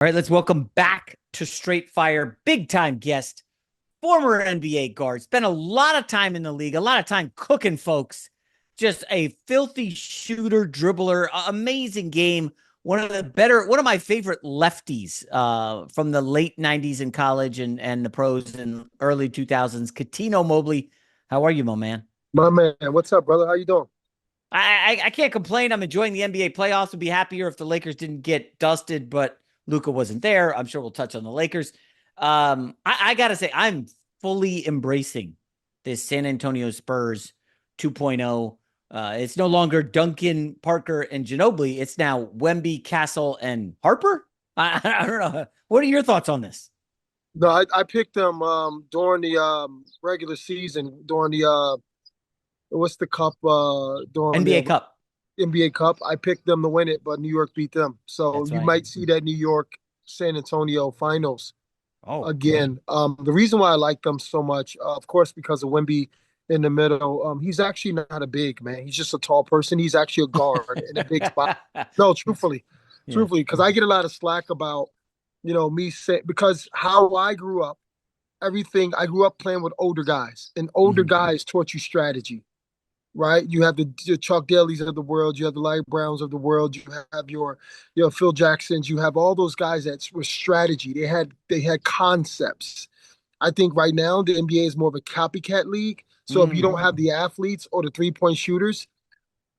All right, let's welcome back to Straight Fire, big time guest, former NBA guard. Spent a lot of time in the league, a lot of time cooking folks. Just a filthy shooter, dribbler, amazing game. One of my favorite lefties from the late 90s in college and the pros and early 2000s. Cuttino Mobley. How are you, my man? My man, what's up, brother? How you doing? I can't complain. I'm enjoying the NBA playoffs. Would be happier if the Lakers didn't get dusted, but Luka wasn't there. I'm sure we'll touch on the Lakers. I gotta say, I'm fully embracing this San Antonio Spurs 2.0. It's no longer Duncan, Parker, and Ginobili. It's now Wemby, Castle, and Harper. I don't know. What are your thoughts on this? No, I picked them during the regular season, during the what's the cup during NBA the Cup. NBA Cup. I picked them to win it, but New York beat them. So That's you right. might see that New York San Antonio finals Oh, again. The reason why I like them so much, of course, because of Wemby in the middle. He's actually not a big man. He's just a tall person. He's actually a guard in a big spot. No, truthfully, yeah. truthfully, because I get a lot of slack about me say because how I grew up, everything I grew up playing with older guys, and older Mhm. guys taught you strategy, right? You have the Chuck Daly's of the world, you have the Larry Browns of the world, you have your Phil Jacksons, you have all those guys that were strategy. They had concepts. I think right now the NBA is more of a copycat league. So if you Mm. don't have the athletes or the 3-point shooters,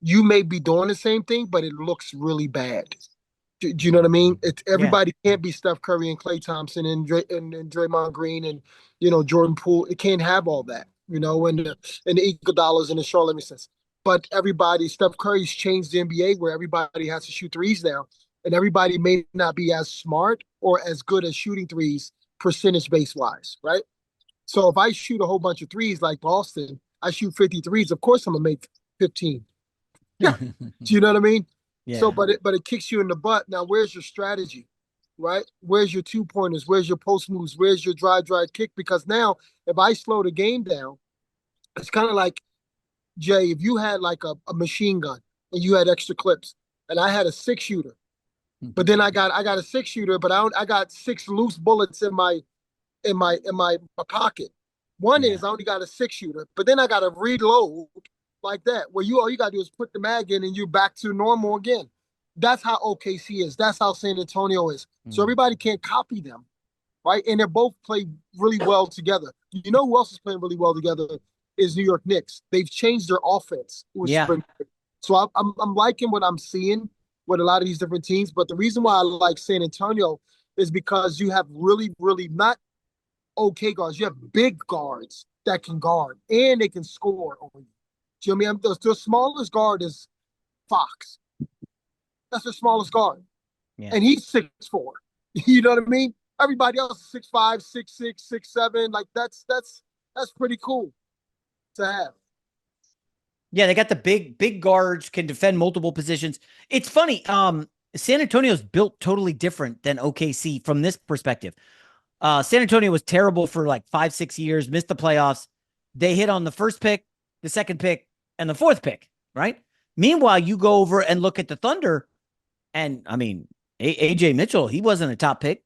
you may be doing the same thing, but it looks really bad. Do you know what I mean? Yeah. Everybody can't be Steph Curry and Klay Thompson and Draymond Green and Jordan Poole. It can't have all that, and the Iguodala's and the Charlotte Misters. But everybody, Steph Curry's changed the NBA where everybody has to shoot threes now, and everybody may not be as smart or as good at shooting threes percentage base wise, right? So if I shoot a whole bunch of threes like Boston, I shoot 50 threes. Of course, I'm gonna make 15. Yeah. Do you know what I mean? So, Yeah. but it kicks you in the butt. Now, where's your strategy, right? Where's your 2-pointers? Where's your post moves? Where's your drive kick? Because now, if I slow the game down, it's kind of like Jay. If you had like a machine gun and you had extra clips, and I had a 6 shooter, but then I got a 6 shooter, but I got 6 loose bullets in my pocket. One Yeah. is I only got a 6 shooter, but then I got to reload like that, where you all you gotta do is put the mag in and you're back to normal again. That's how OKC is. That's how San Antonio is. So Mm. everybody can't copy them, right? And they're both play really well together. You know who else is playing really well together is New York Knicks. They've changed their offense, which has Yeah. been so I'm liking what I'm seeing with a lot of these different teams. But the reason why I like San Antonio is because you have really, really not okay guards. You have big guards that can guard and they can score on you. Do you know what I mean? The smallest guard is Fox. That's the smallest guard. Yeah. And he's 6'4". You know what I mean? Everybody else is 6'5", 6'6", 6'7". Like that's pretty cool to have. Yeah, they got the big guards, can defend multiple positions. It's funny. San Antonio's built totally different than OKC from this perspective. San Antonio was terrible for like 5, 6 years, missed the playoffs. They hit on the first pick, the second pick, and the fourth pick, right? Meanwhile, you go over and look at the Thunder, and I mean, AJ Mitchell, he wasn't a top pick.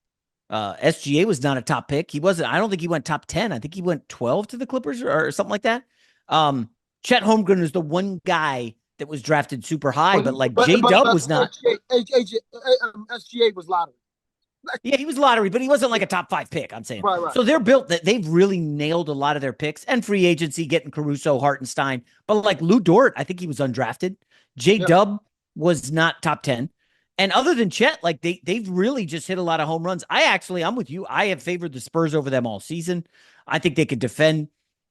SGA was not a top pick. He wasn't. I don't think he went top 10. I think he went 12 to the Clippers or something like that. Um, Chet Holmgren is the one guy that was drafted super high, But but like but J but, Dub but was not. SGA was lottery. Yeah, he was lottery, but he wasn't like a top 5 pick. I'm saying. Right, right. So they're built that they've really nailed a lot of their picks and free agency, getting Caruso, Hartenstein. But like Lou Dort, I think he was undrafted. J Yeah. Dub was not top 10. And other than Chet, like they've really just hit a lot of home runs. I'm with you. I have favored the Spurs over them all season. I think they could defend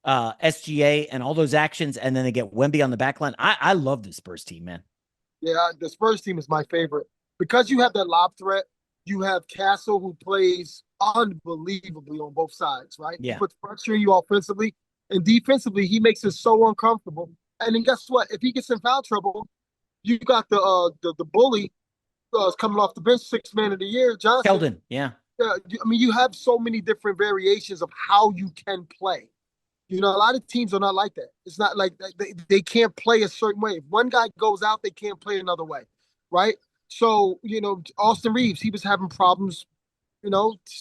SGA and all those actions, and then they get Wemby on the back line. I love the Spurs team, man. Yeah, the Spurs team is my favorite because you have that lob threat. You have Castle who plays unbelievably on both sides, right? He Yeah. puts pressure on you offensively and defensively. He makes it so uncomfortable. And then guess what? If he gets in foul trouble, you got the bully coming off the bench, 6 man of the year, Johnson. Keldon. Yeah. I mean, you have so many different variations of how you can play. A lot of teams are not like that. It's not like they can't play a certain way. If one guy goes out, they can't play another way, right? So, Austin Reeves, he was having problems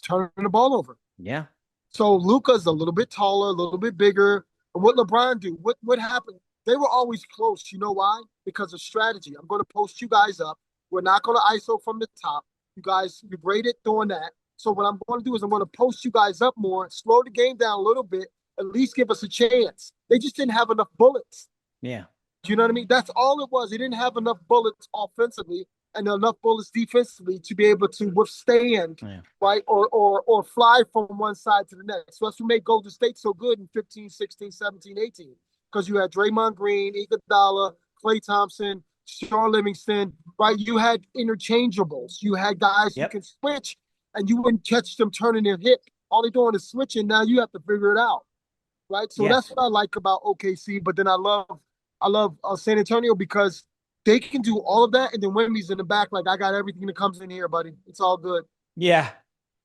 turning the ball over. Yeah. So Luka's a little bit taller, a little bit bigger. And what LeBron do? What happened? They were always close. You know why? Because of strategy. I'm going to post you guys up. We're not going to ISO from the top. You guys, you're great at doing that. So what I'm going to do is I'm going to post you guys up more, slow the game down a little bit, at least give us a chance. They just didn't have enough bullets. Yeah. Do you know what I mean? That's all it was. They didn't have enough bullets offensively and enough bullets defensively to be able to withstand, right, or fly from one side to the next. So that's what made Golden State so good in 15, 16, 17, 18. Because you had Draymond Green, Iguodala, Klay Thompson, Shaun Livingston, right? You had interchangeables. You had guys who can switch, and you wouldn't catch them turning their hip. All they're doing is switching. Now you have to figure it out, right? So that's what I like about OKC. But then I love San Antonio because they can do all of that, and then Wemby's in the back like, I got everything that comes in here, buddy. It's all good. Yeah,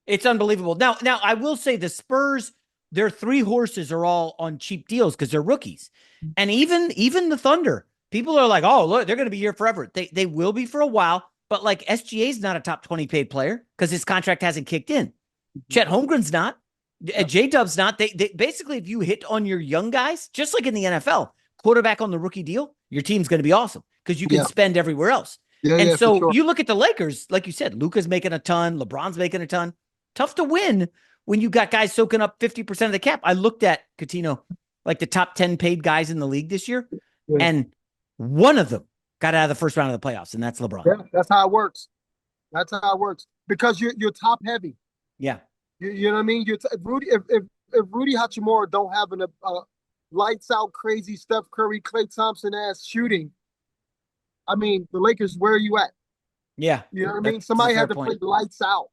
it's unbelievable. Now I will say the Spurs, their three horses are all on cheap deals because they're rookies, and even the Thunder, people are like, oh, look, they're going to be here forever. They will be for a while, but like SGA is not a top 20 paid player because his contract hasn't kicked in. Chet Holmgren's not. J-Dub's not. They basically, if you hit on your young guys, just like in the NFL, quarterback on the rookie deal, your team's going to be awesome because you can spend everywhere else. So you look at the Lakers, like you said, Luka's making a ton, LeBron's making a ton. Tough to win when you got guys soaking up 50% of the cap. I looked at Cuttino, like the top 10 paid guys in the league this year, and one of them got out of the first round of the playoffs, and that's LeBron. Yeah, that's how it works. That's how it works because you're top heavy. Yeah, you know what I mean. If Rudy Hachimura don't have a lights out crazy Steph Curry, Klay Thompson ass shooting, I mean, the Lakers, where are you at? Yeah. You know what I mean? Somebody had to play lights out.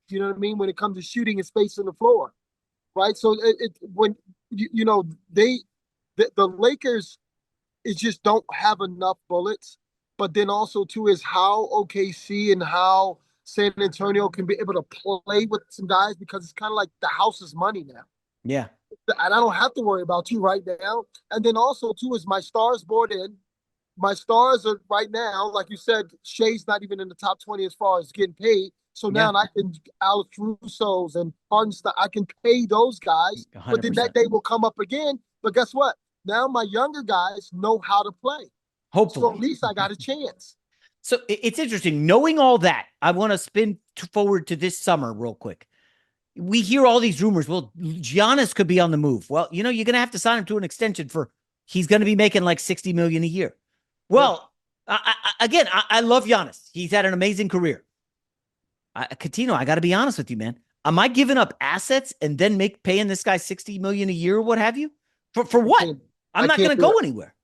You know what I mean? When it comes to shooting and space on the floor, right? So when the Lakers just don't have enough bullets, but then also too is how OKC and how San Antonio can be able to play with some guys because it's kind of like the house is money now. Yeah. And I don't have to worry about you right now. And then also too is my stars bought in. My stars are right now, like you said, Shea's not even in the top 20 as far as getting paid. So now I can Alex Russo's and Hardenstein, I can pay those guys, 100%. But then that day will come up again. But guess what? Now my younger guys know how to play. Hopefully. So at least I got a chance. So it's interesting. Knowing all that, I want to spin forward to this summer real quick. We hear all these rumors. Well, Giannis could be on the move. Well, you're going to have to sign him to an extension he's going to be making like $60 million a year. Well, I love Giannis. He's had an amazing career. Cuttino, I got to be honest with you, man. Am I giving up assets and then paying this guy $60 million a year or what have you? For what? I'm not going to go anywhere.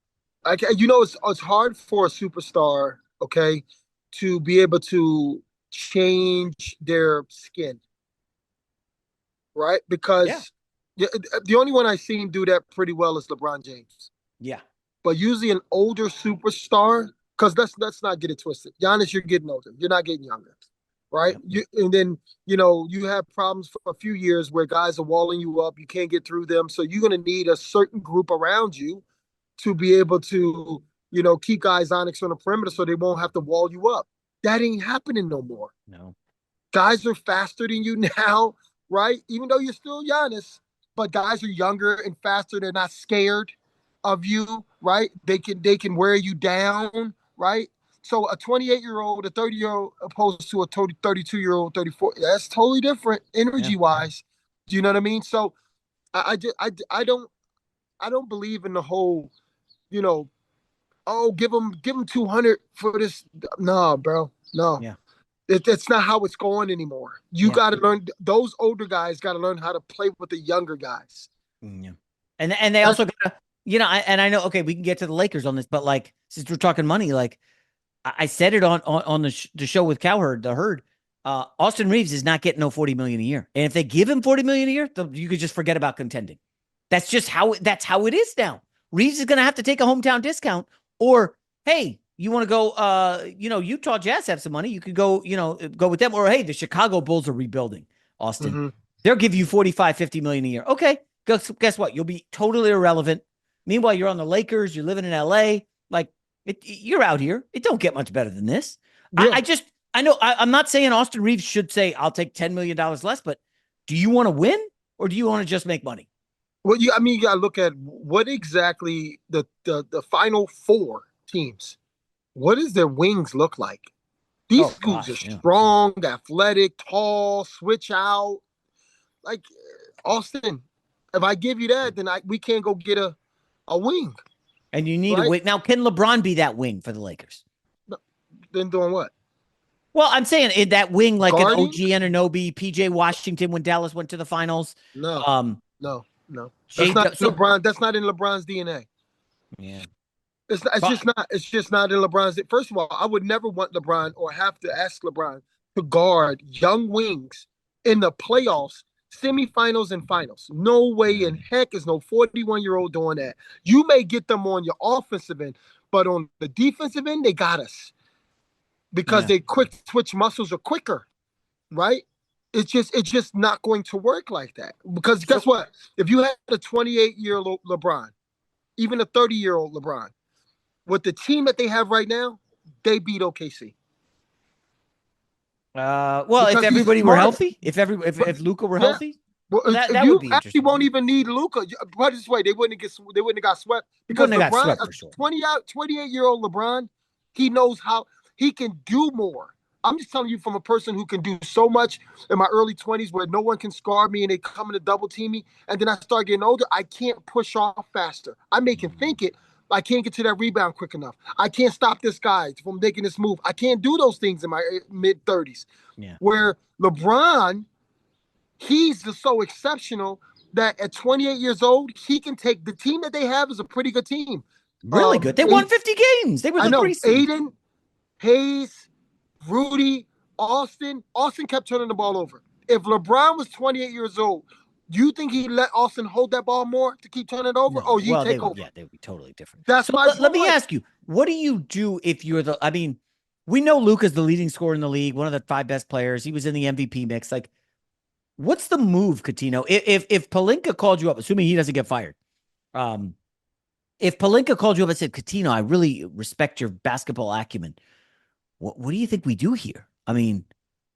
It's hard for a superstar, okay, to be able to change their skin, right? Because the only one I've seen do that pretty well is LeBron James. Yeah. But usually an older superstar, because let's not get it twisted. Giannis, you're getting older. You're not getting younger, right? And then, you have problems for a few years where guys are walling you up. You can't get through them. So you're going to need a certain group around you to be able to, keep guys honest on the perimeter so they won't have to wall you up. That ain't happening no more. No. Guys are faster than you now, right? Even though you're still Giannis, but guys are younger and faster. They're not scared of you, right? They can wear you down, right? So a 28-year-old, a 30-year-old, opposed to a 32-year-old, 34, that's totally different energy-wise. Do you know what I mean? So I don't believe in the whole, give him 200 for this. No, bro, no. Yeah. That's not how it's going anymore. You got to learn. Those older guys got to learn how to play with the younger guys. Yeah, and they also got to. And I know, okay, we can get to the Lakers on this, but like, since we're talking money, like I said it on the show with Cowherd, the Herd, Austin Reeves is not getting no $40 million a year. And if they give him $40 million a year, you could just forget about contending. That's just how it is now. Reeves is going to have to take a hometown discount, or, hey, you want to go, Utah Jazz have some money. You could go, go with them, or, hey, the Chicago Bulls are rebuilding, Austin. Mm-hmm. They'll give you $45-50 million a year. Okay. Guess what? You'll be totally irrelevant. Meanwhile, you're on the Lakers. You're living in LA. Like, you're out here. It don't get much better than this. Yeah. I know I'm not saying Austin Reeves should say, I'll take $10 million less, but do you want to win or do you want to just make money? Well, you got to look at what exactly the final four teams. What does their wings look like? These Oh schools are gosh, yeah. strong, athletic, tall, switch out. Like Austin, if I give you that, then we can't go get a wing, And you need a right? wing. Now, can LeBron be that wing for the Lakers? Then doing what? Well, I'm saying in that wing, like an Guarding? OG Anunoby, PJ Washington when Dallas went to the finals. No, Um, no. That's J. not So LeBron. That's not in LeBron's DNA. yeah, It's not, it's but just not. It's just not in LeBron's. First of all, I would never want LeBron or have to ask LeBron to guard young wings in the playoffs, semifinals, and finals. No way in heck is no 41-year-old doing that. You may get them on your offensive end, but on the defensive end, they got us because yeah. their quick twitch muscles are quicker, right? It's just not going to work like that. Because So guess what? If you had a 28-year-old LeBron, even a 30-year-old LeBron, with the team that they have right now, they beat OKC. well, if Because he's everybody were smarter. healthy, if Luka were Yeah. healthy, Well, well, that you would be actually interesting. won't even need Luka. Put it this way, they wouldn't have got swept He because wouldn't have got LeBron, swept for sure. 28-year-old LeBron, he knows how he can do more. I'm just telling you from a person who can do so much in my early 20s where no one can scar me and they come in to double team me. And then I start getting older. I can't push off faster. I may can think it. I can't get to that rebound quick enough. I can't stop this guy from making this move. I can't do those things in my mid 30s. Yeah. Where LeBron, he's just so exceptional that at 28 years old, he can take the team that they have is a pretty good team. Really good. They won 50 games. They were I the know 3 seed. Aiden, Hayes, Rudy, Austin. Austin kept turning the ball over. If LeBron was 28 years old, do you think he let Austin hold that ball more to keep turning it over? No. Oh, he Well, take over. they would be totally different. That's So my let me point. ask you, what do you do if you're I mean, we know Luka's the leading scorer in the league, one of the 5 best players. He was in the MVP mix. Like, what's the move, Cuttino? If Pelinka called you up, assuming he doesn't get fired, um, if Pelinka called you up and said, Cuttino, I really respect your basketball acumen. What do you think we do here? I mean,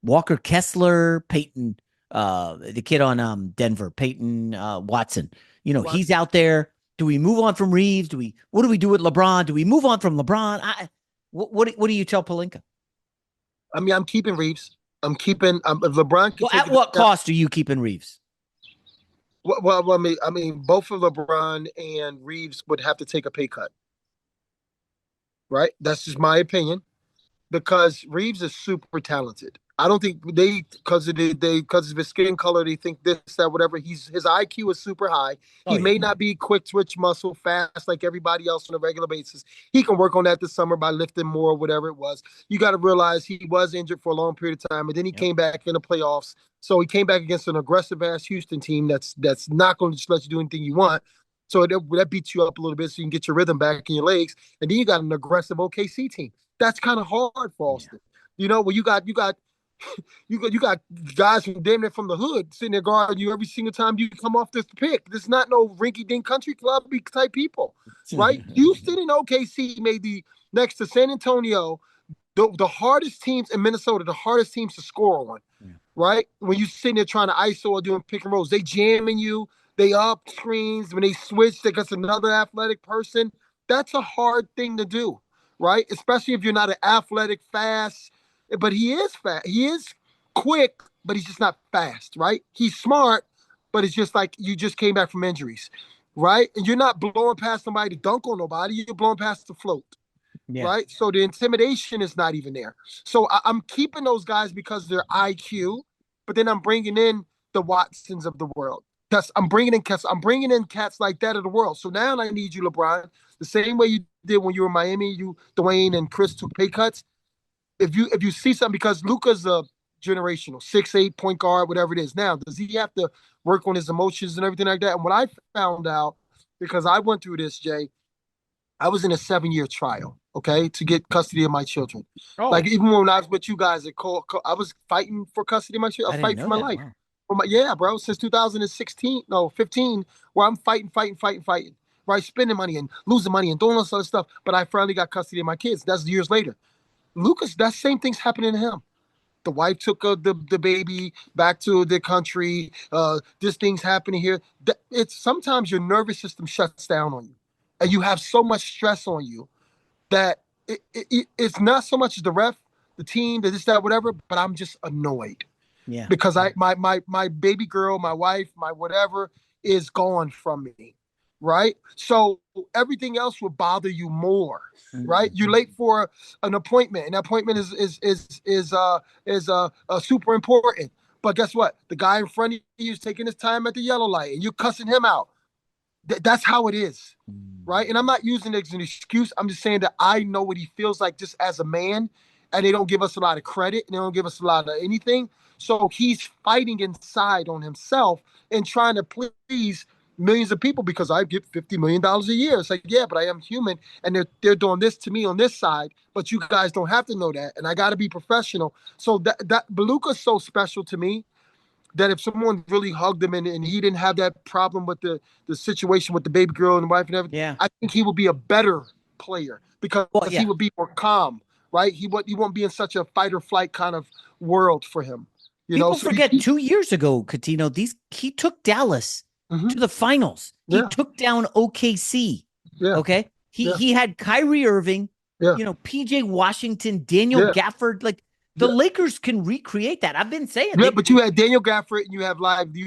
Walker Kessler, Peyton, the kid on Denver, Peyton Watson. You know, he's out there. Do we move on from Reeves? What do we do with LeBron? Do we move on from LeBron? What do you tell Pelinka? I mean, I'm keeping Reeves. I'm keeping if LeBron can Well, take at what cost are you keeping Reeves? well, I mean, both of LeBron and Reeves would have to take a pay cut, right? That's just my opinion because Reeves is super talented. I don't think because of his skin color they think this that whatever. His IQ is super high. Oh He yeah, may not be quick twitch muscle fast like everybody else on a regular basis. He can work on that this summer by lifting more, whatever it was. You got to realize he was injured for a long period of time, and then he yep. came back in the playoffs. So he came back against an aggressive ass Houston team that's not going to just let you do anything you want. So that beats you up a little bit, so you can get your rhythm back in your legs. And then you got an aggressive OKC team. That's kind of hard for Austin. Yeah. You know, where you got guys from damn near from the hood sitting there guarding you every single time you come off this pick. This is not no rinky-dink country club type people, right? Houston and OKC made the next to San Antonio the hardest teams in Minnesota, the hardest teams to score on, right? When you sitting there trying to ISO or doing pick and rolls, they jamming you, they up screens. When they switch, they got another athletic person. That's a hard thing to do, right? Especially if you're not an athletic, fast, but he is fast. He is quick, but he's just not fast, right? He's smart, but it's just like you just came back from injuries, right? And you're not blowing past somebody to dunk on nobody. You're blowing past the float, Yeah. right? So the intimidation is not even there. So I'm keeping those guys because they're IQ, but then I'm bringing in the Watsons of the world. I'm bringing in cats like that of the world. So now I need you, LeBron, the same way you did when you were in Miami. You, Dwayne, and Chris took pay cuts. If you see something, because Luka's a generational 6'8" point guard, whatever it is. Now, does he have to work on his emotions and everything like that? And what I found out, because I went through this, Jay, I was in a 7-year trial, okay, to get custody of my children. Oh, Like even when I was with you guys at I was fighting for custody of my children. I was I didn't fighting for know my that. life. Wow. Yeah, bro, since 2016, no, 15, where I'm fighting, right? Spending money and losing money and doing all this other stuff. But I finally got custody of my kids. That's years later. Lucas, that same thing's happening to him. The wife took the baby back to the country. This thing's happening here. It's sometimes your nervous system shuts down on you, and you have so much stress on you that it's not so much the ref, the team, the this, that, whatever. But I'm just annoyed Yeah. because my baby girl, my wife, my whatever is gone from me, right? So everything else will bother you more, right? You're late for an appointment, and that appointment is super important. But guess what? The guy in front of you is taking his time at the yellow light, and you're cussing him out. That's how it is, right? And I'm not using it as an excuse. I'm just saying that I know what he feels like just as a man, and they don't give us a lot of credit, and they don't give us a lot of anything. So he's fighting inside on himself and trying to please millions of people because I get $50 million a year. It's like, yeah, but I am human, and they're doing this to me on this side, but you guys don't have to know that, and I got to be professional. So that Beluga's so special to me that if someone really hugged him and he didn't have that problem with the situation with the baby girl and the wife and everything, Yeah. I think he would be a better player because he would be more calm, right? He won't be in such a fight or flight kind of world for him. People forget 2 years ago, Cuttino, he took Dallas to the finals. He took down OKC. Yeah. Okay. He had Kyrie Irving, PJ Washington, Daniel Gafford, like the Lakers can recreate that. I've been saying. Yeah, but you had Daniel Gafford and you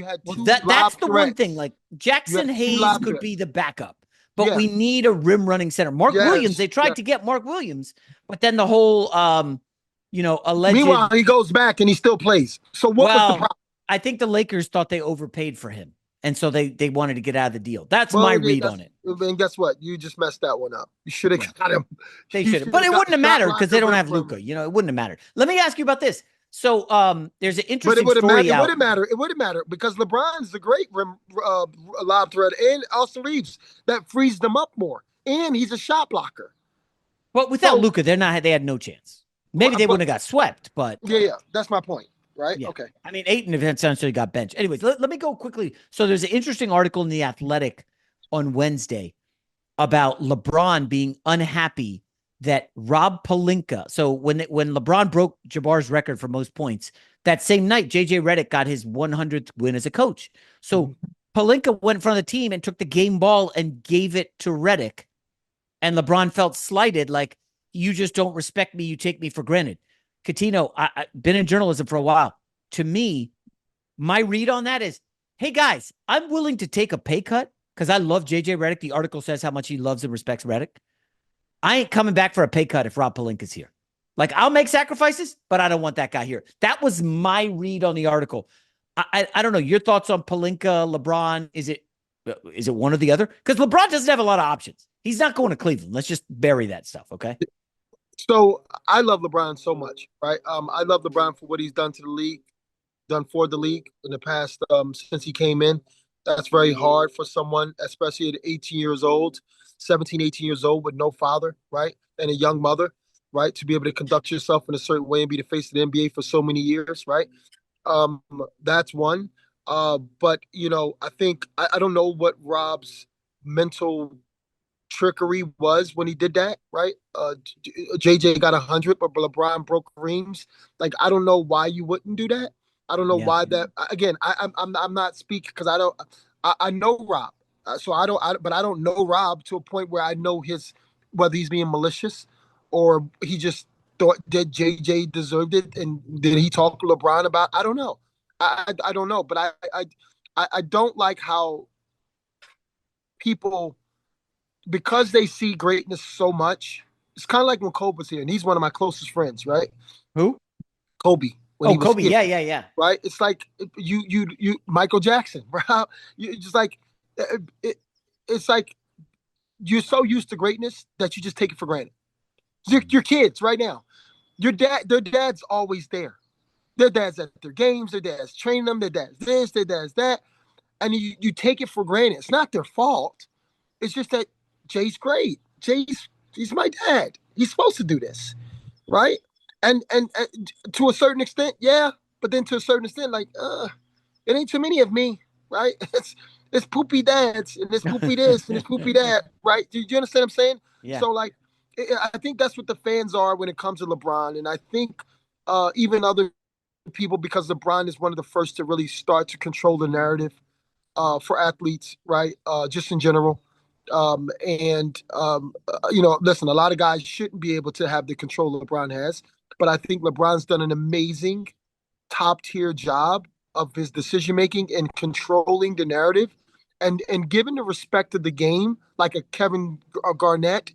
had two. That's the one thing. Like Jackson Hayes could be the backup, but we need a rim running center. Mark Williams. They tried to get Mark Williams, but then the whole, alleged. Meanwhile, he goes back and he still plays. So what was the problem? I think the Lakers thought they overpaid for him, and so they wanted to get out of the deal. That's my read on it. And guess what? You just messed that one up. You should have got him. They should have, but it wouldn't have mattered because they don't have Luka. It wouldn't have mattered. Let me ask you about this. So there's an interesting story out. It wouldn't matter because LeBron's a great lob threat, and Austin Reeves that frees them up more, and he's a shot blocker. But without Luka, they had no chance. Maybe they wouldn't have got swept, but that's my point. Right. Yeah. Okay. I mean, Ayton essentially got benched. Anyways, let me go quickly. So there's an interesting article in The Athletic on Wednesday about LeBron being unhappy that Rob Pelinka. So when LeBron broke Jabbar's record for most points, that same night, JJ Redick got his 100th win as a coach. So Pelinka went in front of the team and took the game ball and gave it to Redick. And LeBron felt slighted, like, you just don't respect me. You take me for granted. Cuttino, I've been in journalism for a while. To me, my read on that is, hey, guys, I'm willing to take a pay cut because I love JJ Redick. The article says how much he loves and respects Redick. I ain't coming back for a pay cut if Rob Pelinka's here. Like, I'll make sacrifices, but I don't want that guy here. That was my read on the article. I don't know. Your thoughts on Pelinka, LeBron? Is it one or the other? Because LeBron doesn't have a lot of options. He's not going to Cleveland. Let's just bury that stuff, okay? So I love LeBron so much, right? I love LeBron for what he's done to the league, done for the league in the past since he came in. That's very hard for someone, especially at 18 years old, 17, 18 years old with no father, right? And a young mother, right? To be able to conduct yourself in a certain way and be the face of the NBA for so many years, right? That's one. But, I think, I don't know what Rob's mental trickery was when he did that, right? JJ got 100, but LeBron broke Kareem's. Like, I don't know why you wouldn't do that. I don't know why that. Again, I'm not speaking because I know Rob, but I don't know Rob to a point where I know whether he's being malicious or he just thought that JJ deserved it, and did he talk to LeBron about? I don't know. I don't know, but I don't like how people, because they see greatness so much. It's kind of like when Kobe was here, and he's one of my closest friends, right? Who? Kobe. Kobe. Here, yeah. Right? It's like you Michael Jackson, right? You just like it's like you're so used to greatness that you just take it for granted. Your kids right now, their dad's always there. Their dad's at their games. Their dad's training them. Their dad's this. Their dad's that, and you take it for granted. It's not their fault. It's just that Jay's great. He's my dad. He's supposed to do this, right? And to a certain extent, yeah. But then to a certain extent, like, it ain't too many of me, right? It's poopy dads and it's poopy this and it's poopy that, right? Do you understand what I'm saying? Yeah. So like, I think that's what the fans are when it comes to LeBron, and I think even other people because LeBron is one of the first to really start to control the narrative for athletes, right? Just in general. Listen, a lot of guys shouldn't be able to have the control LeBron has, but I think LeBron's done an amazing top tier job of his decision making and controlling the narrative and giving the respect of the game, like a Kevin Garnett,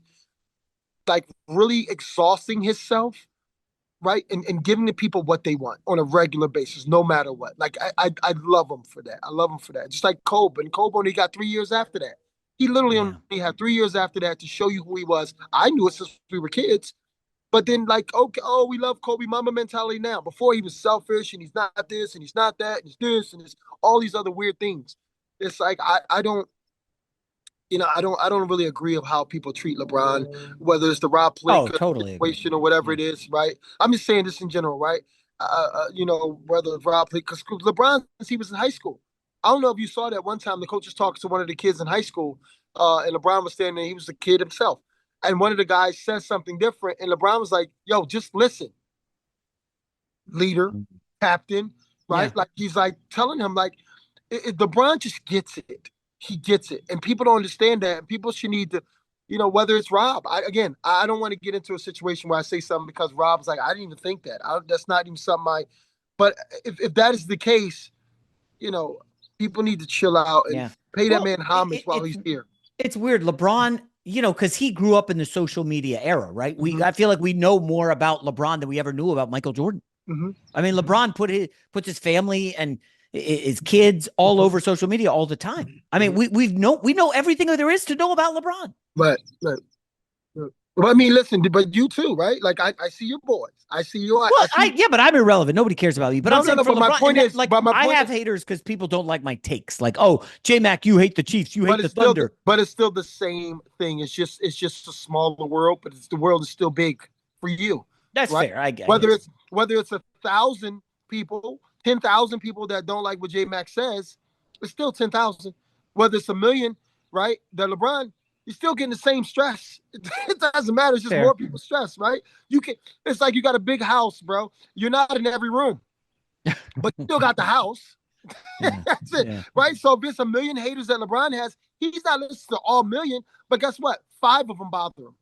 like really exhausting himself, right? And giving the people what they want on a regular basis, no matter what. Like I love him for that. I love him for that. Just like Kobe, and Kobe only got 3 years after that. He literally Yeah. only had 3 years after that to show you who he was. I knew it since we were kids, but then like, okay, oh, we love Kobe Mama mentality now. Before he was selfish and he's not this and he's not that and he's this and it's all these other weird things. It's like I don't I don't really agree of how people treat LeBron, whether it's the Rob Oh, Pelinka totally agree. situation or whatever Yeah. it is, right? I'm just saying this in general, right? Whether it's Rob Pelinka, because LeBron, since he was in high school, I don't know if you saw that one time the coach was talking to one of the kids in high school, and LeBron was standing there, he was a kid himself. And one of the guys said something different, and LeBron was like, yo, just listen, leader, captain, Yeah. right? Like he's like telling him, like, LeBron just gets it. He gets it, and people don't understand that. And people should need to, whether it's Rob. I don't want to get into a situation where I say something because Rob's like, I didn't even think that. That's not even something I. But if that is the case, people need to chill out and Yeah. pay that Well, man homage while he's here. it's weird. LeBron, because he grew up in the social media era, right? Mhm. I feel like we know more about LeBron than we ever knew about Michael Jordan. Mhm. I mean, LeBron puts his family and his kids all over social media all the time. I mean, we know everything there is to know about LeBron. But I mean, listen, but you too, right? Like I see your boys. I see you. Well, I see. yeah, but I'm irrelevant. Nobody cares about you. But I'm saying for But my LeBron, point is, like but my I point have is, haters because people don't like my takes. Like, oh, J Mac, you hate the Chiefs, you hate the Thunder. but it's still the same thing. It's just a smaller world, but the world is still big for you, That's right? fair. I guess. Whether it's 1,000 people, 10,000 people that don't like what J Mac says, it's still 10,000. Whether it's a million, right? That LeBron, you're still getting the same stress. It doesn't matter. It's just Fair. more people stress, right? It's like you got a big house, bro. You're not in every room, but you still got the house. Yeah. That's it, Yeah. right? So if it's a million haters that LeBron has, he's not listening to all million, but guess what? 5 of them bother him.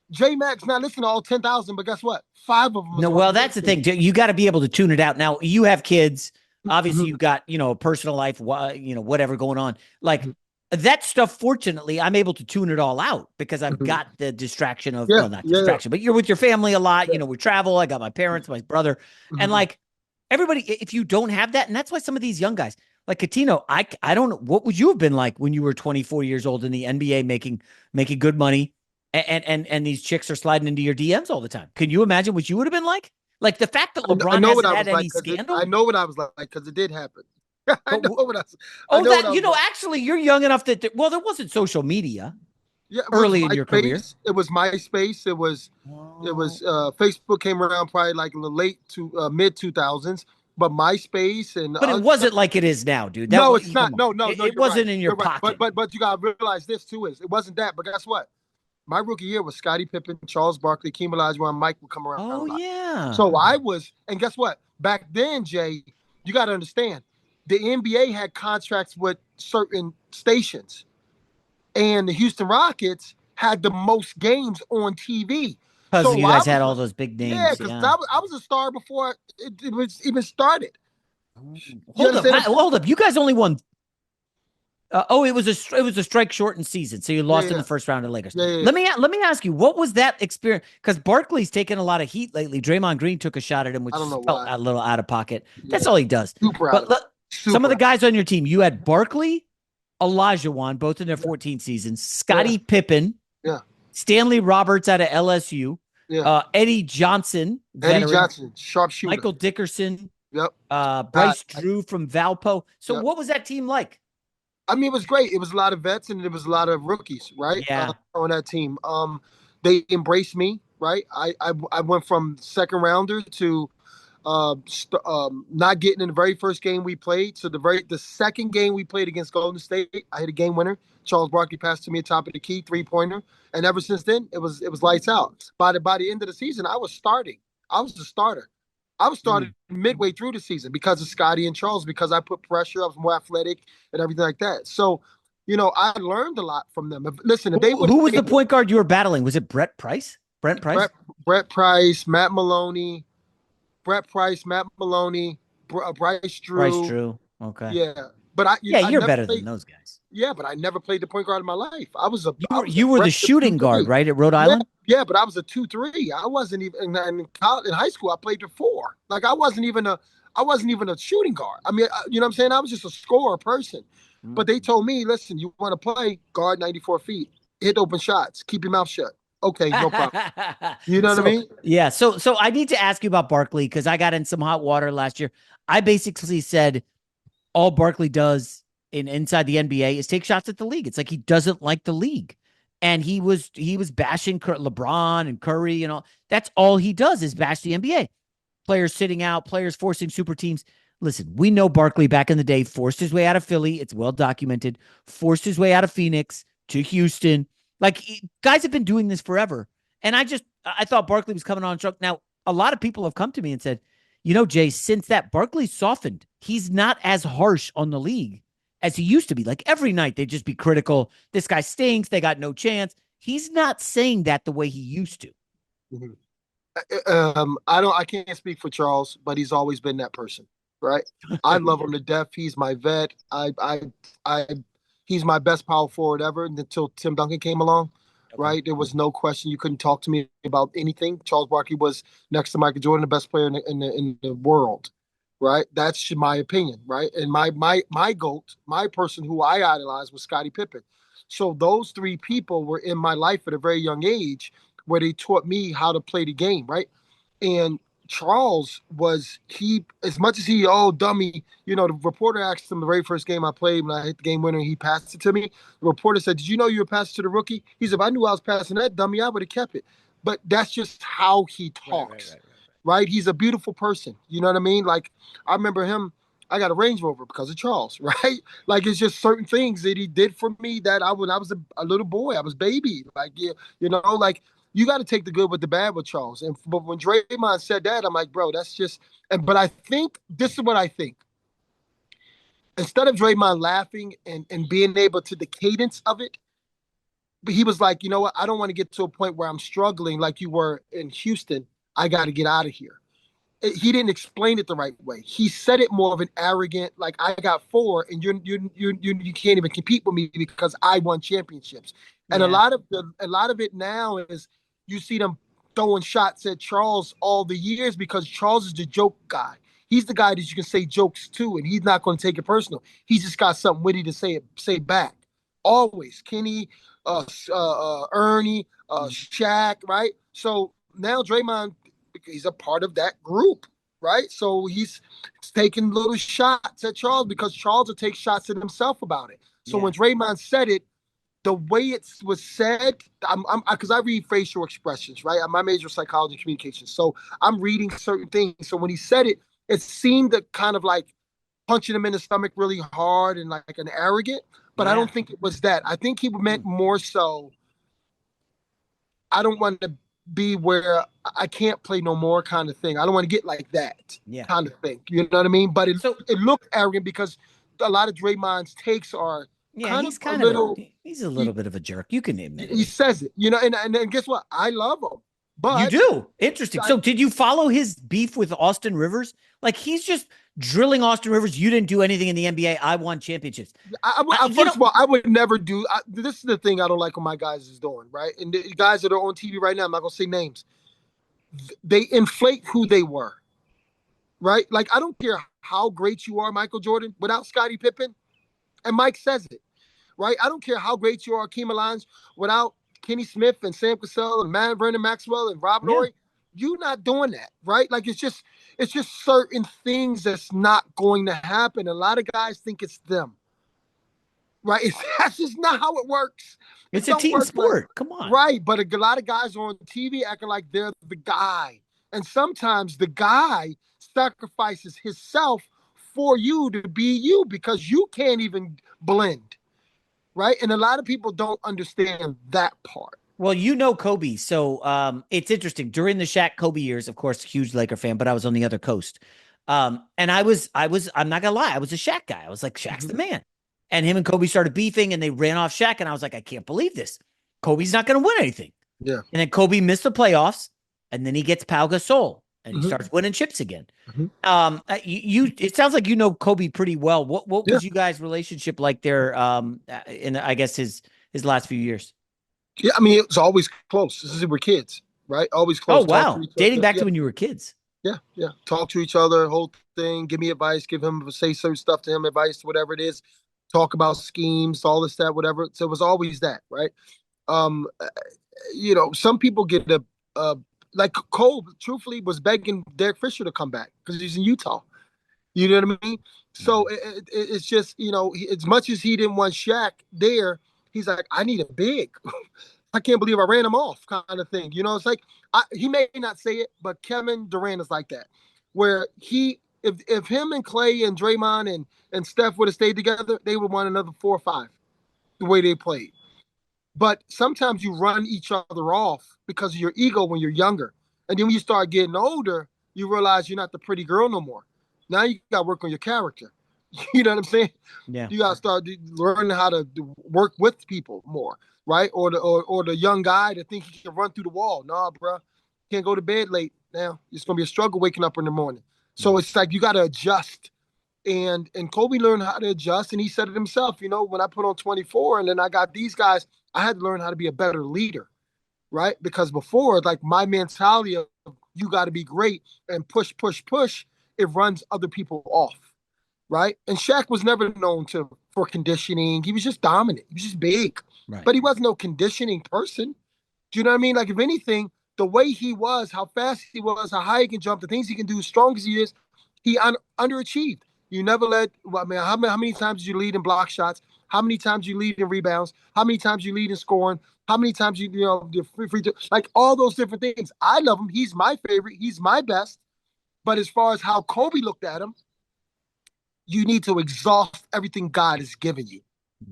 J Mac's not listening to all 10,000, but guess what? 5 of them. No, well, that's the thing. You got to be able to tune it out. Now, you have kids. Obviously, Mhm. you've got, a personal life, whatever going on. Like that stuff, fortunately, I'm able to tune it all out because I've got the distraction of, Yeah, well, not yeah, distraction, but you're with your family a lot. yeah. We travel. I got my parents, my brother. And Mhm. like everybody, if you don't have that, and that's why some of these young guys, like Cuttino, I don't know, what would you have been like when you were 24 years old in the NBA making good money? And these chicks are sliding into your DMs all the time. Can you imagine what you would have been like? Like the fact that I LeBron know what hasn't I had was like any because scandal. I know what I was like because it did happen. I But know what I was. I oh, know what that I was like. actually, you're young enough that well, there wasn't social media Yeah, it was early in your career. MySpace. It was MySpace. Facebook came around probably like in the late to mid 2000s, but MySpace and But it wasn't like it is now, dude. That no, was it's not. No, no, no. it You're right. wasn't in your You're right. pocket. But you gotta realize this too is it wasn't that. But guess what? My rookie year was Scottie Pippen, Charles Barkley, Keem Olajuwon, Mike would come around a Oh lot. yeah. So I was, and guess what? Back then, Jay, you got to understand, the NBA had contracts with certain stations, and the Houston Rockets had the most games on TV. Because So you I guys had was, all those big yeah, names. because Yeah. I was a star before it was even started. You Hold up. understand? Hold up. You guys only won. It was a strike shortened season, so you Yeah, lost in yeah, the first round of Lakers. yeah, yeah. Let me ask you, what was that experience? Because Barkley's taken a lot of heat lately. Draymond Green took a shot at him, which I don't know felt why. a little out of pocket. Yeah, That's all he does. super out But of it. some of Super the out. guys on your team, you had Barkley, Olajuwon, both in their 14 seasons, Scottie Pippen, Yeah, Stanley Roberts out of LSU, yeah. Eddie Johnson, Eddie veteran, Johnson, sharpshooter. Michael Dickerson, Yep. Bryce Drew from Valpo. So Yep. what was that team like? I mean, it was great. It was a lot of vets and it was a lot of rookies, right? Yeah. On that team. They embraced me, right? I went from second rounder to not getting in the very first game we played. So the second game we played against Golden State, I hit a game winner. Charles Barkley passed to me at top of the key, 3-pointer. And ever since then, it was lights out. By the end of the season, I was starting. I was the starter. I was started Mm. midway through the season because of Scotty and Charles, because I put pressure. I was more athletic and everything like that. So, I learned a lot from them. Listen, if they would Who have was the made point guard you were battling? Was it Brett Price? Brent Price? Brett, Brett Price, Matt Maloney, Brett Price, Matt Maloney, Bryce Bryce Drew, Drew. Okay. yeah. But Yeah, I you're never better played. than those guys. Yeah, but I never played the point guard in my life. You I were was a you were the aggressive two shooting guard, three. right, at Rhode Yeah, Island? yeah, but I was a 2-3. I wasn't even in high school. I played the 4. Like I wasn't even a shooting guard. I mean, you know what I'm saying? I was just a scorer person. But they Mm. told me, listen, you want to play guard 94 feet, hit open shots, keep your mouth shut. Okay, no problem. You know what I So mean? yeah, so I need to ask you about Barkley because I got in some hot water last year. I basically said all Barkley does in inside the NBA is take shots at the league. It's like he doesn't like the league. And he was bashing LeBron and Curry, That's all he does is bash the NBA. Players sitting out, players forcing super teams. Listen, we know Barkley back in the day forced his way out of Philly. It's well documented. Forced his way out of Phoenix to Houston. Like guys have been doing this forever. And I thought Barkley was coming on strong. Now, a lot of people have come to me and said, Jay, since that Barkley softened, he's not as harsh on the league as he used to be. Like every night they'd just be critical. This guy stinks. They got no chance. He's not saying that the way he used to. Mhm. I can't speak for Charles, but he's always been that person, right? I love him to death. He's my vet. I he's my best power forward ever until Tim Duncan came along, Okay. right? There was no question. You couldn't talk to me about anything. Charles Barkley was next to Michael Jordan, the best player in the world, right? That's my opinion, right? And my goat, my person who I idolized was Scottie Pippen. So those three people were in my life at a very young age where they taught me how to play the game, right? And Charles was he as much as he dummy, the reporter asked him the very first game I played when I hit the game winner and he passed it to me. The reporter said, "Did you know you were passing to the rookie?" He said, "If I knew I was passing that dummy, I would have kept it." But that's just how he Right, right, talks, right, right? He's a beautiful person. You know what I mean? Like I remember him. I got a Range Rover because of Charles, right? Like it's just certain things that he did for me that when I was a little boy, I was baby. Like like you got to take the good with the bad with Charles. But when Draymond said that, I'm like, bro, that's just. But I think this is what I think. Instead of Draymond laughing and being able to the cadence of it, he was like, you know what? I don't want to get to a point where I'm struggling like you were in Houston. I got to get out of here. He didn't explain it the right way. He said it more of an arrogant, like I got 4, and you can't even compete with me because I won championships. And Yeah. a lot of it now is you see them throwing shots at Charles all the years because Charles is the joke guy. He's the guy that you can say jokes to, and he's not going to take it personal. He's just got something witty to say back. Always, Kenny, Ernie, Shaq, right? So now Draymond, he's a part of that group, right? So he's taking little shots at Charles because Charles will take shots at himself about it. So Yeah. when Draymond said it, the way it was said, because I read facial expressions, right? My major is psychology and communication, so I'm reading certain things. So when he said it, it seemed to kind of like punching him in the stomach really hard and like an arrogant. But I Yeah. don't think it was that. I think he meant more so. I don't want to be where I can't play no more kind of thing. I don't want to get like that Yeah. kind of thing. You know what I mean? But So it looked arrogant because a lot of Draymond's takes are yeah, kind of he's a kind of little. he's a He, little bit of a jerk. You can admit he it. says it, and guess what? I love him, You but do. Interesting. I, So did you follow his beef with Austin Rivers? Like he's just drilling Austin Rivers. You didn't do anything in the NBA. I won championships. first of all, I would never do. This is the thing I don't like what my guys is doing, right? And the guys that are on TV right now, I'm not gonna say names. They inflate who they were, right? Like I don't care how great you are, Michael Jordan, without Scottie Pippen, and Mike says it, right? I don't care how great you are, Akeem Alonso, without Kenny Smith and Sam Cassell and Vernon Maxwell and Robert Yeah. Horry. You're not doing that, right? Like it's just certain things that's not going to happen. A lot of guys think it's them, right? That's just not how it works. It's It a don't team work like sport. Come on. right. But a lot of guys are on TV acting like they're the guy, and sometimes the guy sacrifices himself for you to be you because you can't even blend, right? And a lot of people don't understand that part. Well, you know Kobe, so it's interesting. During the Shaq Kobe years, of course, huge Laker fan, but I was on the other coast. And I'm not gonna lie, I was a Shaq guy. I was like, Shaq's Hmm. the man. And him and Kobe started beefing and they ran off Shaq, and I was like, I can't believe this. Kobe's not gonna win anything. Yeah. And then Kobe missed the playoffs, and then he gets Pau Gasol and he Hmm. starts winning chips again. Hmm. It sounds like you know Kobe pretty well. What Yeah. was you guys' relationship like there in I guess his last few years? Yeah. I mean, it's always close. This is we're kids, right? Always Oh close. Talk to wow. each Dating other. back Yeah. to when you were kids. Yeah. Yeah. Talk to each other. Whole thing. Give me advice. Give him say certain stuff to him. Advice, whatever it is. Talk about schemes, all this, that, whatever. So it was always that, right? Um, some people get uh, like Cole, truthfully, was begging Derek Fisher to come back because he's in Utah. You know what I mean? So it's just, as much as he didn't want Shaq there, he's like, I need a big. I can't believe I ran him off, kind of thing. It's like he may not say it, but Kevin Durant is like that, where if him and Clay and Draymond and Steph would have stayed together, they would won another 4 or 5 the way they played. But sometimes you run each other off because of your ego when you're younger. And then when you start getting older, you realize you're not the pretty girl no more. Now you got to work on your character. You know what I'm saying? Yeah. You got to start learning how to work with people more, right? Or the young guy that think he can run through the wall. Nah, bro, can't go to bed late now. It's gonna be a struggle waking up in the morning. So it's like you got to adjust. And Kobe learned how to adjust, and he said it himself. When I put on 24, and then I got these guys, I had to learn how to be a better leader, right? Because before, like my mentality of you got to be great and push, push, push, it runs other people off, right? And Shaq was never known for conditioning. He was just dominant. He was just big, Right. but he wasn't no conditioning person. Do you know what I mean? Like if anything, the way he was, how fast he was, how high he can jump, the things he can do, as strong as he is, he underachieved. You never let. Well, I mean, how many times did you lead in block shots? How many times you lead in rebounds? How many times you lead in scoring? How many times the free like all those different things. I love him. He's my favorite. He's my best. But as far as how Kobe looked at him, you need to exhaust everything God has given you.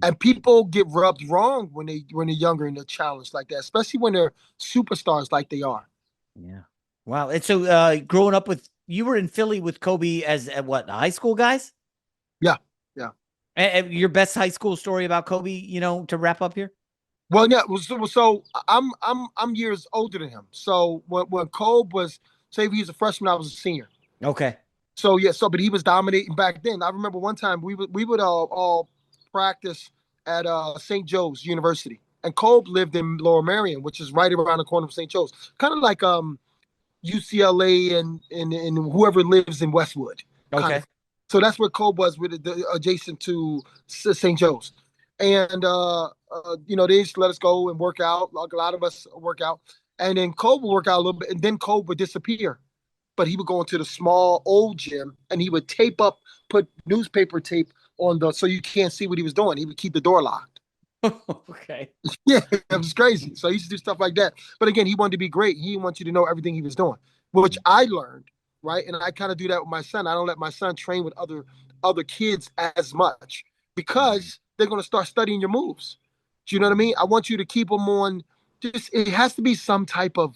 And people get rubbed wrong when they're younger and they're challenged like that, especially when they're superstars like they are. Yeah. Wow. And so growing up with you were in Philly with Kobe as what, high school guys? Yeah, yeah. And your best high school story about Kobe, to wrap up here? Well, yeah. So I'm years older than him. So when Kobe was, say, if he was a freshman, I was a senior. Okay. So yeah. But he was dominating back then. I remember one time we would all practice at St. Joe's University, and Kobe lived in Lower Merion, which is right around the corner from St. Joe's, kind of like UCLA and whoever lives in Westwood, kind Okay. of. So that's where Kobe was, with adjacent to St. Joe's, and they used to let us go and work out. Like a lot of us work out, and then Kobe would work out a little bit, and then Kobe would disappear. But he would go into the small old gym, and he would put newspaper tape on so you can't see what he was doing. He would keep the door locked. Okay. Yeah, it was crazy. So he used to do stuff like that. But again, he wanted to be great. He wanted you to know everything he was doing, which I learned, right? And I kind of do that with my son. I don't let my son train with other kids as much because they're going to start studying your moves. Do you know what I mean? I want you to keep them on. Just it has to be some type of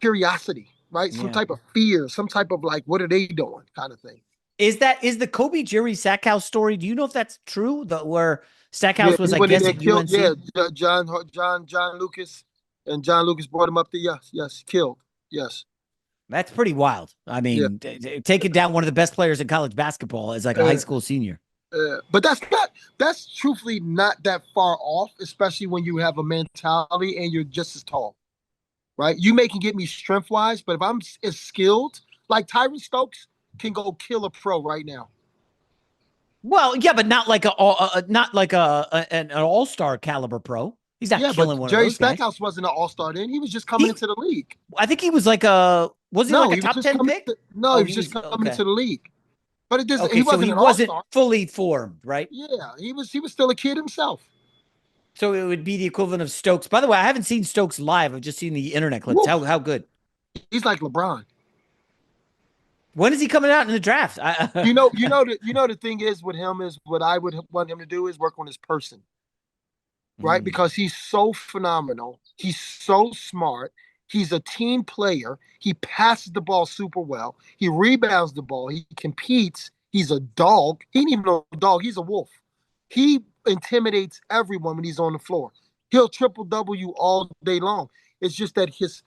curiosity, right? Some Yeah. type of fear, some type of like, what are they doing, kind of thing. Is the Kobe Jerry Stackhouse story? Do you know if that's true? Where Yeah, Stackhouse was, he I went in guess, there at and killed. Yeah, UNC? John Lucas, and John Lucas brought him up there. Yes, yes, killed. Yes, That's pretty wild. I yeah. mean, taking down one of the best players in college basketball as like a high Uh, school senior. but that's truthfully not that far off, especially when you have a mentality and you're just as tall, right? You may can get me strength wise, but if I'm as skilled, like Tyron Stokes can go kill a pro right now. Well, yeah, but not like not like an all-star caliber pro. He's not Yeah, but killing one of Jerry those guys. Stackhouse wasn't an all-star then. He was just coming He, into the league. I think he was like a, was he No, like a he was top just 10 coming. pick? No, he Oh, was he just was coming okay. into the league. But it doesn't. Okay, He so wasn't he an wasn't all-star. fully formed, right? Yeah, he was still a kid himself. So it would be the equivalent of Stokes. By the way, I haven't seen Stokes live. I've just seen the internet clips. Woo. How good? He's like LeBron. When is he coming out in the draft? You know the thing is with him is what I would want him to do is work on his person. right? Mm. Because he's so phenomenal. He's so smart. He's a team player. He passes the ball super well. He rebounds the ball. He competes. He's a dog. He ain't even a dog. He's a wolf. He intimidates everyone when he's on the floor. He'll triple double you all day long. It's just that his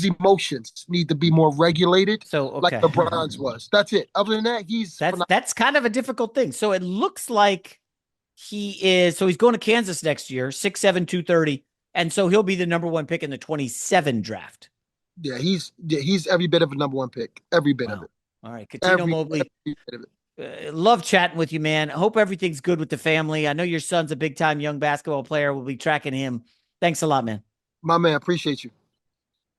emotions need to be more regulated, So like okay. LeBron's was. That's it. Other than that, he's phenomenal. That's kind of a difficult thing. So it looks like he's going to Kansas next year, 6'7", 230. And so he'll be the number one pick in the 27 draft. He's every bit of a number one pick. Every bit of Wow. it. All right. Cuttino Every, Mobley. every bit of it. Love chatting with you, man. Hope everything's good with the family. I know your son's a big time young basketball player. We'll be tracking him. Thanks a lot, man. My man, appreciate you.